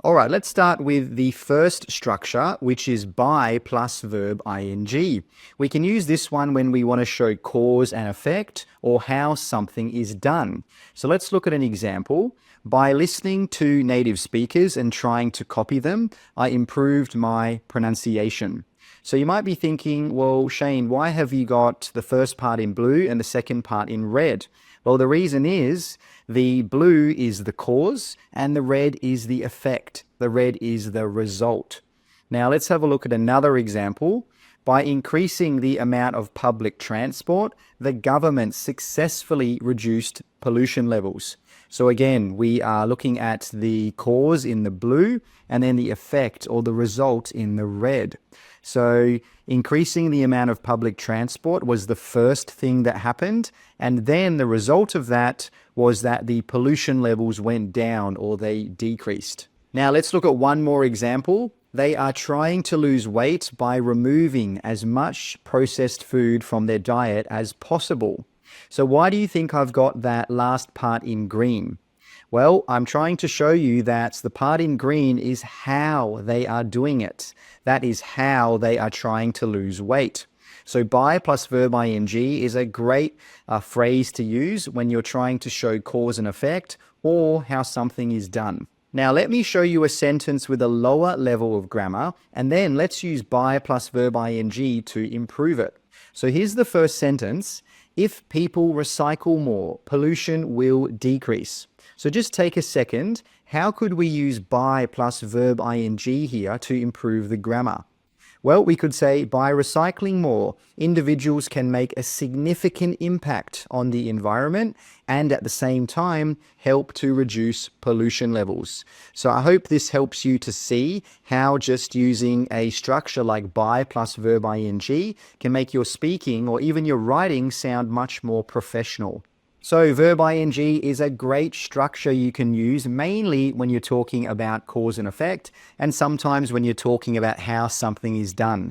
All right, let's start with the first structure, which is by plus verb ing. We can use this one when we want to show cause and effect or how something is done. So let's look at an example. By listening to native speakers and trying to copy them, I improved my pronunciation. So you might be thinking, well, Shane, why have you got the first part in blue and the second part in red? Well, the reason is the blue is the cause and the red is the effect. The red is the result. Now let's have a look at another example. By increasing the amount of public transport, the government successfully reduced pollution levels. So again, we are looking at the cause in the blue and then the effect or the result in the red. So increasing the amount of public transport was the first thing that happened. And then the result of that was that the pollution levels went down or they decreased. Now let's look at one more example. They are trying to lose weight by removing as much processed food from their diet as possible. So why do you think I've got that last part in green? Well, I'm trying to show you that the part in green is how they are doing it. That is how they are trying to lose weight. So by plus verb ing is a great phrase to use when you're trying to show cause and effect or how something is done. Now let me show you a sentence with a lower level of grammar, and then let's use by plus verb ing to improve it. So here's the first sentence. If people recycle more, pollution will decrease. So just take a second. How could we use by plus verb ing here to improve the grammar? Well, we could say by recycling more, individuals can make a significant impact on the environment and at the same time help to reduce pollution levels. So I hope this helps you to see how just using a structure like by plus verb ing can make your speaking or even your writing sound much more professional. So verb ing is a great structure you can use mainly when you're talking about cause and effect and sometimes when you're talking about how something is done.